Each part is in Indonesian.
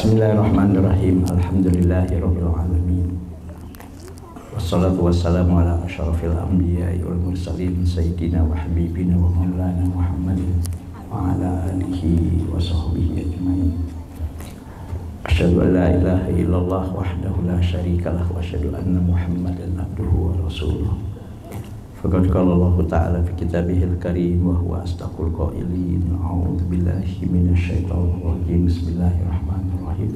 Bismillahirrahmanirrahim. Alhamdulillahirabbil alamin. Wassalatu wassalamu ala asyrafil anbiya'i wal mursalin sayyidina wa habibina wa maulana Muhammadin wa ala alihi wa sahbihi ajmain. Asyhadu an la ilaha illallah wahdahu la syarikalah wa asyhadu anna Muhammadan abduhu wa rasuluh. Faqad qala Allah ta'ala fi kitabihil karim wa huwa asdaqul qailin. A'udzu billahi minasyaitonir rajim. Bismillahirrahmanirrahim.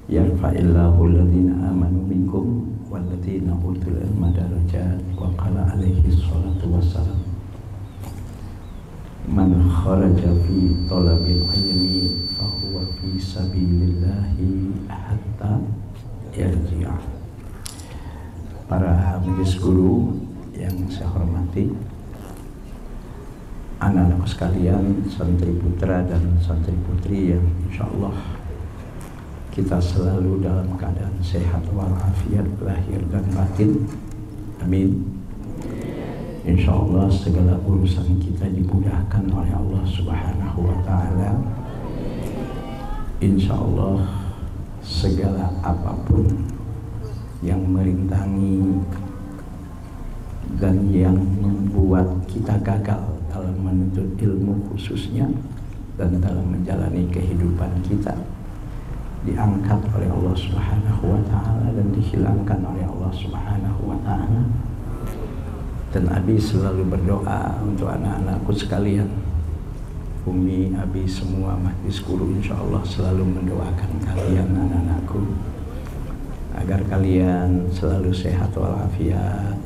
Yarfa'illahu alladhina amanu minkum walladhina utul ilma darajat wa qala alaihi salatu wassalam. Man kharaja fi talabil ilmi fa huwa fi sabilillahi hatta yarji'a. Para majelis guru yang saya hormati, anak-anakku sekalian, santri putra dan santri putri yang insya Allah kita selalu dalam keadaan sehat walafiat lahir dan batin, amin. Insya Allah segala urusan kita dimudahkan oleh Allah Subhanahu wa Ta'ala. Insya Allah segala apapun yang merintangi dan yang membuat kita gagal dalam menuntut ilmu khususnya dan dalam menjalani kehidupan kita diangkat oleh Allah Subhanahu wa Ta'ala dan dihilangkan oleh Allah Subhanahu wa Ta'ala. Dan Abi selalu berdoa untuk anak-anakku sekalian, Umi, Abi, semua majlis guru insya Allah selalu mendoakan kalian anak-anakku agar kalian selalu sehat walafiat,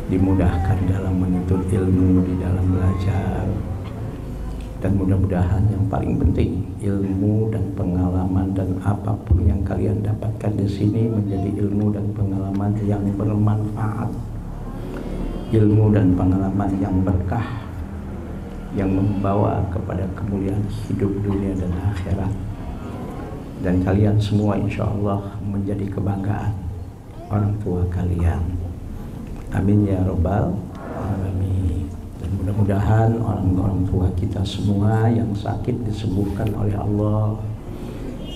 dimudahkan dalam menuntut ilmu, di dalam belajar, dan mudah-mudahan yang paling penting ilmu dan pengalaman dan apapun yang kalian dapatkan di sini menjadi ilmu dan pengalaman yang bermanfaat, ilmu dan pengalaman yang berkah, yang membawa kepada kemuliaan hidup dunia dan akhirat. Dan kalian semua insya Allah menjadi kebanggaan orang tua kalian. Amin ya robbal alamin. Dan mudah-mudahan orang tua kita semua yang sakit disembuhkan oleh Allah,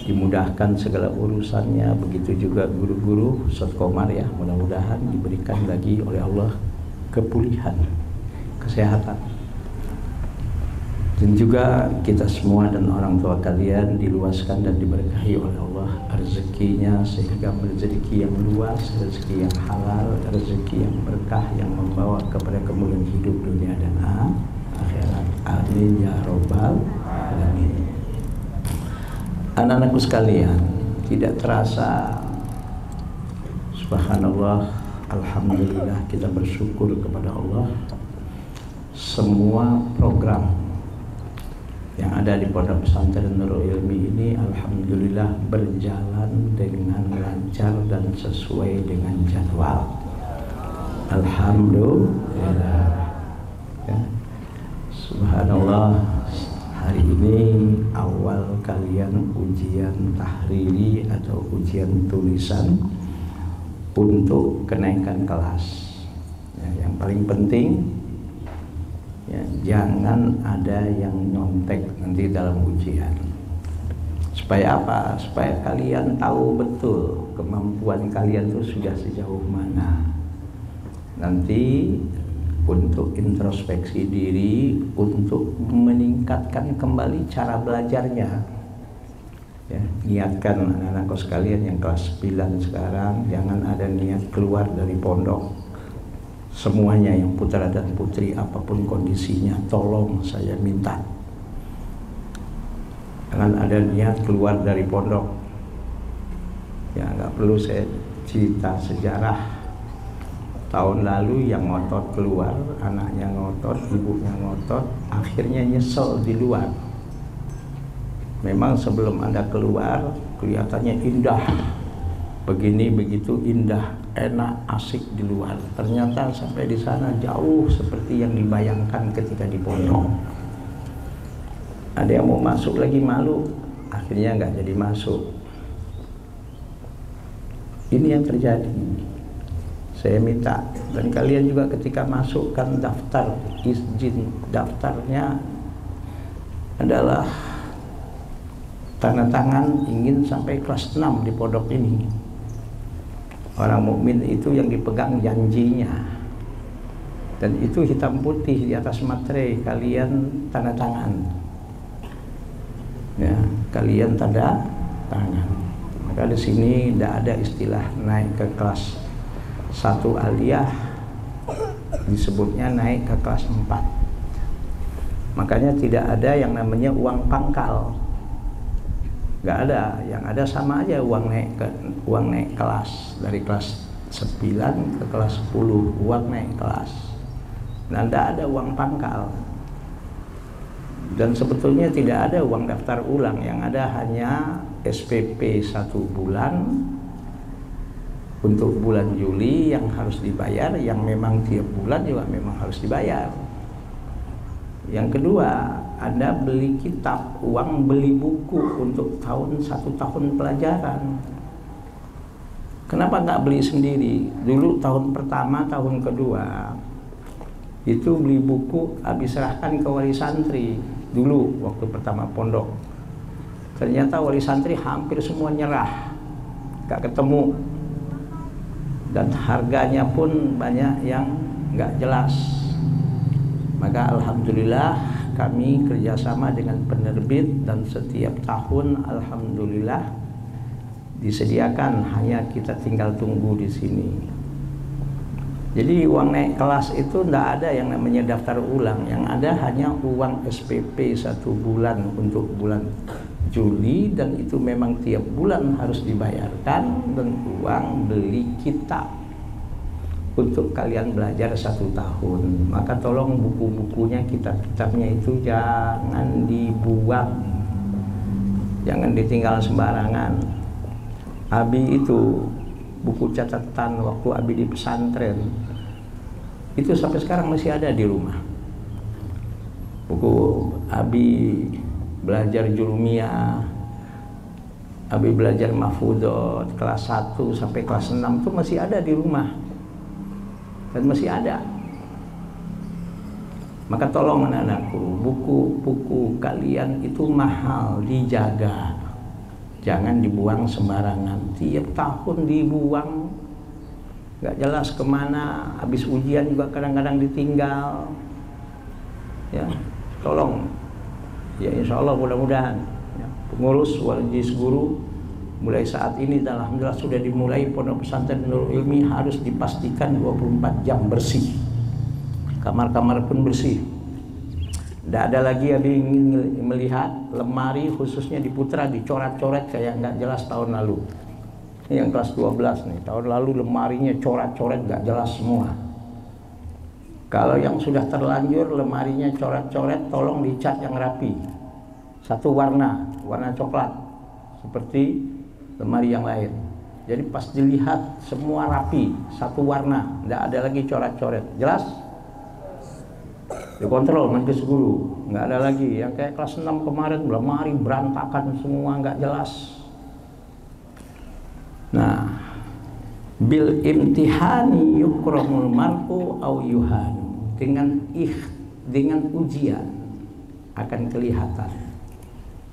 dimudahkan segala urusannya. Begitu juga guru-guru Ustaz Komar ya, mudah-mudahan diberikan lagi oleh Allah kepulihan, kesehatan. Dan juga kita semua dan orang tua kalian diluaskan dan diberkahi oleh Allah rezekinya, sehingga rezeki yang luas, rezeki yang halal, rezeki yang berkah yang membawa kepada kemuliaan hidup dunia dan akhirat. Amin ya robbal alamin. Anak-anakku sekalian, tidak terasa, subhanallah, alhamdulillah, kita bersyukur kepada Allah, semua program yang ada di Pondok Pesantren Nurul Ilmi ini alhamdulillah berjalan dengan lancar dan sesuai dengan jadwal. Alhamdulillah ya. Subhanallah, hari ini awal kalian ujian tahriri atau ujian tulisan untuk kenaikan kelas ya, yang paling penting ya, jangan ada yang nyontek nanti dalam ujian. Supaya apa? Supaya kalian tahu betul kemampuan kalian itu sudah sejauh mana. Nanti untuk introspeksi diri, untuk meningkatkan kembali cara belajarnya ya, niatkan anak-anakku sekalian yang kelas 9 sekarang, jangan ada niat keluar dari pondok. Semuanya yang putra dan putri apapun kondisinya, tolong saya minta, jangan ada niat keluar dari pondok ya. Nggak perlu saya cerita sejarah. Tahun lalu yang ngotot keluar, anaknya ngotot, ibunya ngotot, akhirnya nyesel di luar. Memang sebelum Anda keluar kelihatannya indah, begini begitu indah, enak, asik di luar. Ternyata sampai di sana jauh seperti yang dibayangkan ketika di pondok. Ada yang mau masuk lagi malu, akhirnya nggak jadi masuk. Ini yang terjadi. Saya minta, dan kalian juga ketika masukkan daftar izin, daftarnya adalah tanda tangan ingin sampai kelas 6 di pondok ini. Orang mukmin itu yang dipegang janjinya, dan itu hitam putih di atas materai, kalian tanda tangan, ya, kalian tanda tangan. Maka di sini tidak ada istilah naik ke kelas 1 aliyah, disebutnya naik ke kelas 4. Makanya tidak ada yang namanya uang pangkal, nggak ada. Yang ada sama aja uang naik kelas, dari kelas 9 ke kelas 10 uang naik kelas. Nah, tidak ada uang pangkal. Dan sebetulnya tidak ada uang daftar ulang, yang ada hanya SPP 1 bulan untuk bulan Juli yang harus dibayar, yang memang tiap bulan juga memang harus dibayar. Yang kedua, Anda beli kitab, uang beli buku untuk 1 tahun pelajaran. Kenapa nggak beli sendiri? Dulu tahun pertama, tahun kedua itu beli buku habis serahkan ke wali santri. Dulu waktu pertama pondok, ternyata wali santri hampir semua nyerah, nggak ketemu, dan harganya pun banyak yang nggak jelas. Maka alhamdulillah kami kerjasama dengan penerbit, dan setiap tahun alhamdulillah disediakan, hanya kita tinggal tunggu di sini. Jadi uang naik kelas itu tidak ada yang namanya daftar ulang, yang ada hanya uang SPP 1 bulan untuk bulan Juli, dan itu memang tiap bulan harus dibayarkan, dan uang beli kitab untuk kalian belajar 1 tahun. Maka tolong buku-bukunya, kitab-kitabnya itu jangan dibuang, jangan ditinggal sembarangan. Abi itu buku catatan waktu Abi di pesantren itu sampai sekarang masih ada di rumah. Buku Abi belajar Julumiyah, Abi belajar Mahfudot kelas 1 sampai kelas 6 itu masih ada di rumah, dan masih ada. Maka tolong anak-anakku, buku-buku kalian itu mahal, dijaga, jangan dibuang sembarangan. Tiap tahun dibuang, nggak jelas kemana. Habis ujian juga kadang-kadang ditinggal. Ya, tolong. Ya, insya Allah mudah-mudahan ya, pengurus walijis guru mulai saat ini, dan alhamdulillah sudah dimulai pondok pesantren Nurul Ilmi harus dipastikan 24 jam bersih. Kamar-kamar pun bersih. Tidak ada lagi yang ingin melihat lemari khususnya di Putra dicoret-coret kayak nggak jelas tahun lalu. Ini yang kelas 12 nih, tahun lalu lemarinya coret-coret nggak jelas semua. Kalau yang sudah terlanjur lemarinya coret-coret, tolong dicat yang rapi, 1 warna coklat seperti lemari yang lain. Jadi pas dilihat semua rapi, 1 warna, tidak ada lagi coret-coret, jelas. Dikontrol majelis guru, nggak ada lagi yang kayak kelas 6 kemarin, lemari berantakan semua, nggak jelas. Nah, bil imtihani yukramul mar'u au yuhanu, dengan ujian akan kelihatan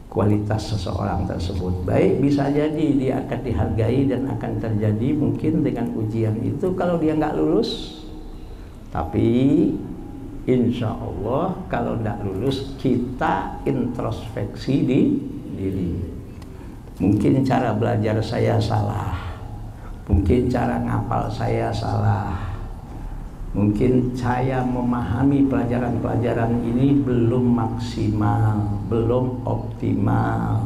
kualitas seseorang tersebut. Baik, bisa jadi dia akan dihargai dan akan terjadi mungkin dengan ujian itu kalau dia nggak lulus. Tapi insya Allah kalau tidak lulus, kita introspeksi di diri. Mungkin cara belajar saya salah, mungkin cara ngapal saya salah, mungkin saya memahami pelajaran-pelajaran ini belum maksimal, belum optimal.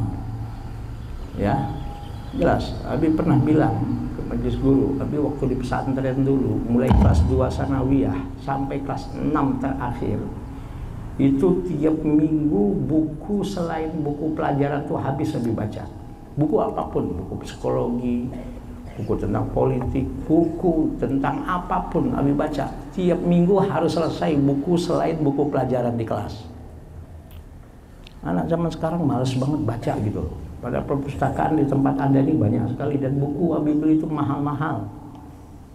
Ya, jelas. Abi pernah bilang ke majelis guru, Abi waktu di pesantren dulu, mulai kelas 2 sanawiyah sampai kelas 6 terakhir, itu tiap minggu buku selain buku pelajaran tuh habis Abi baca. Buku apapun, buku psikologi, buku tentang politik, buku tentang apapun Abi baca. Tiap minggu harus selesai buku selain buku pelajaran di kelas. Anak zaman sekarang males banget baca gitu. Pada perpustakaan di tempat Anda ini banyak sekali, dan buku Abi beli itu mahal-mahal.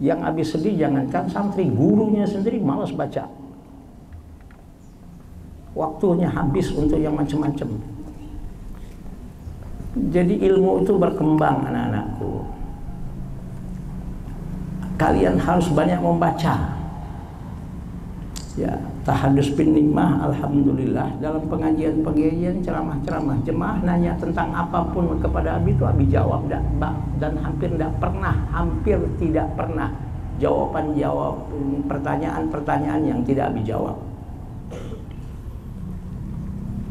Yang Abi sedih jangankan santri, gurunya sendiri malas baca. Waktunya habis untuk yang macam-macam. Jadi ilmu itu berkembang anak-anakku. Kalian harus banyak membaca. Ya, tahadus bin nikmah, alhamdulillah dalam pengajian-pengajian, ceramah-ceramah, jemaah nanya tentang apapun kepada Abi itu Abi jawab dan hampir tidak pernah jawaban-jawab pertanyaan-pertanyaan yang tidak Abi jawab.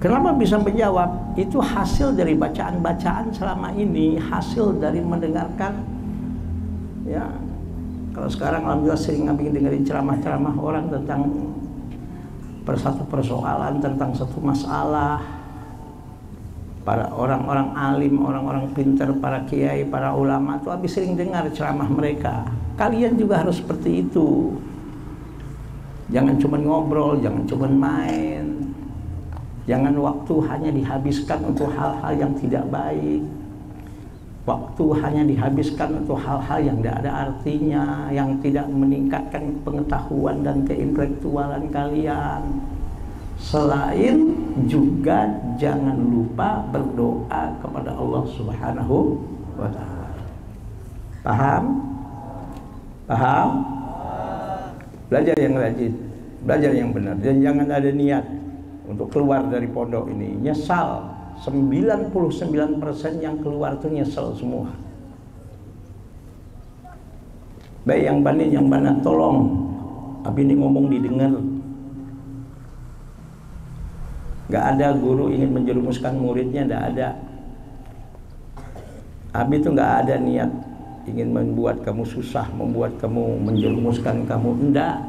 Kenapa bisa menjawab? Itu hasil dari bacaan-bacaan selama ini, hasil dari mendengarkan. Ya, kalau sekarang alhamdulillah sering Abi dengerin ceramah-ceramah orang tentang satu persoalan, tentang satu masalah. Para orang-orang alim, orang-orang pintar, para kiai, para ulama itu Abi sering dengar ceramah mereka. Kalian juga harus seperti itu. Jangan cuma ngobrol, jangan cuma main. Jangan waktu hanya dihabiskan untuk hal-hal yang tidak baik. Waktu hanya dihabiskan untuk hal-hal yang tidak ada artinya, yang tidak meningkatkan pengetahuan dan keintelektualan kalian. Selain juga jangan lupa berdoa kepada Allah Subhanahu wa Ta'ala. Paham? Paham? Belajar yang rajin, belajar yang benar, dan jangan ada niat untuk keluar dari pondok ini nyesal. 99% yang keluar itu nyesel semua. Baik yang banin, yang banat, tolong Abi ini ngomong didengar. Gak ada guru ingin menjerumuskan muridnya, gak ada. Abi itu gak ada niat ingin membuat kamu susah, membuat kamu menjerumuskan kamu, enggak.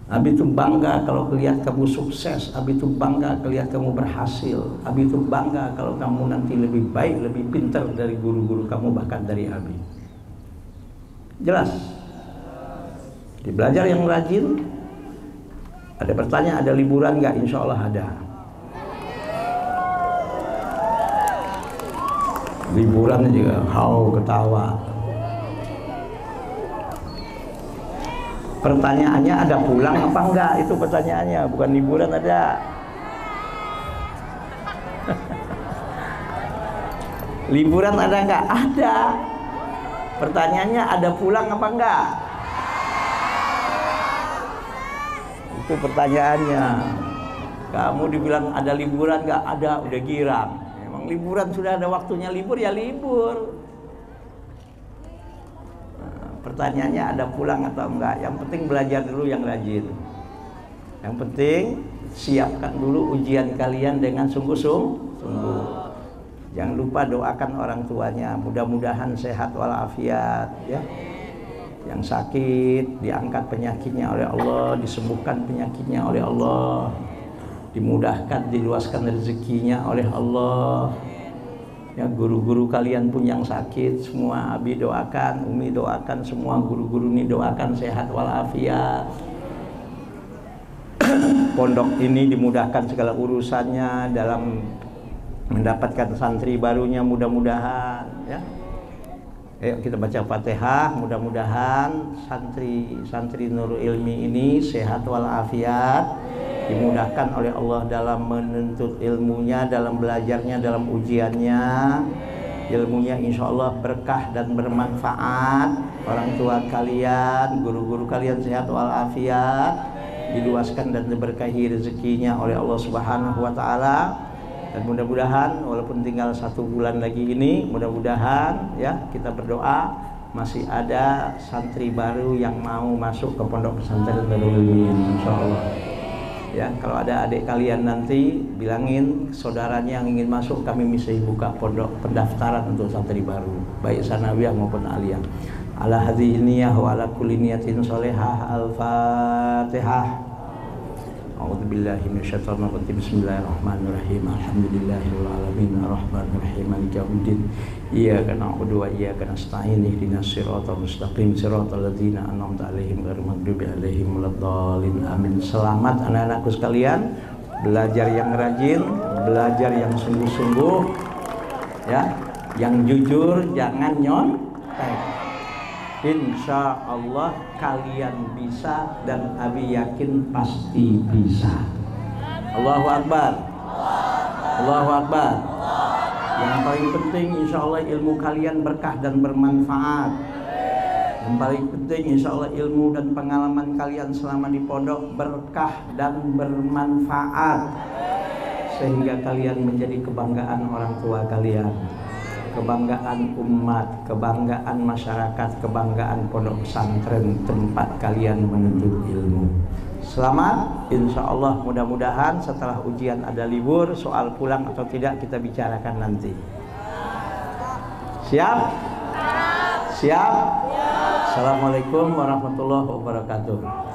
Abi itu bangga kalau lihat kamu sukses. Abi itu bangga kalau lihat kamu berhasil. Abi itu bangga kalau kamu nanti lebih baik, lebih pintar dari guru-guru kamu, bahkan dari Abi. Jelas? Di belajar yang rajin. Ada pertanyaan, ada liburan nggak? Insya Allah ada. Liburan juga, ketawa. Pertanyaannya ada pulang apa enggak? Itu pertanyaannya, bukan liburan ada. Liburan ada enggak? Ada. Pertanyaannya ada pulang apa enggak? Itu pertanyaannya. Kamu dibilang ada liburan enggak? Ada, udah girang. Memang liburan sudah ada waktunya libur, ya libur. Pertanyaannya ada pulang atau enggak. Yang penting belajar dulu yang rajin. Yang penting siapkan dulu ujian kalian dengan sungguh-sungguh. Jangan lupa doakan orang tuanya, mudah-mudahan sehat walafiat ya. Yang sakit diangkat penyakitnya oleh Allah, disembuhkan penyakitnya oleh Allah, dimudahkan, diluaskan rezekinya oleh Allah. Ya, guru-guru kalian pun yang sakit semua Abi doakan, Umi doakan, semua guru-guru ini doakan sehat walafiat. Pondok ini dimudahkan segala urusannya dalam mendapatkan santri barunya, mudah-mudahan ya. Ayo kita baca Fatihah, mudah-mudahan santri Nurul Ilmi ini sehat walafiat, dimudahkan oleh Allah dalam menuntut ilmunya, dalam belajarnya, dalam ujiannya. Ilmunya insya Allah berkah dan bermanfaat. Orang tua kalian, guru-guru kalian sehat walafiat, diluaskan dan diberkahi rezekinya oleh Allah Subhanahu wa Ta'ala. Dan mudah-mudahan walaupun tinggal 1 bulan lagi ini, mudah-mudahan ya kita berdoa masih ada santri baru yang mau masuk ke pondok pesantren Nurul Ilmi ini, insya Allah. Ya, kalau ada adik kalian nanti bilangin saudaranya yang ingin masuk, kami bisa buka pondok pendaftaran untuk santri baru, baik sanawiyah maupun aliyah. Ala hadhihi niyah wa ala kulli niyatin sholihah. Al-Fatihah. A'udzubillahi minasyaitonir rajim. Bismillahirrahmanirrahim. Alhamdulillahirabbil alamin arrahmanir rahim maliki yaumiddin. Iyyaka na'budu wa iyyaka nasta'in. Ihdinas siratal mustaqim siratal ladzina an'amta 'alaihim ghairil maghdubi 'alaihim waladdallin. Amin. Selamat anak-anakku sekalian, belajar yang rajin, belajar yang sungguh-sungguh ya, yang jujur, jangan nyontek. Insya Allah kalian bisa, dan Abi yakin pasti bisa. Allahu Akbar. Allahu Akbar. paling penting insya Allah ilmu kalian berkah dan bermanfaat. Yang paling penting insya Allah ilmu dan pengalaman kalian selama di pondok berkah dan bermanfaat, sehingga kalian menjadi kebanggaan orang tua kalian, kebanggaan umat, kebanggaan masyarakat, kebanggaan pondok pesantren tempat kalian menuntut ilmu. Selamat, insya Allah. Mudah-mudahan setelah ujian ada libur, soal pulang atau tidak kita bicarakan nanti. Siap? Siap? Assalamualaikum warahmatullahi wabarakatuh.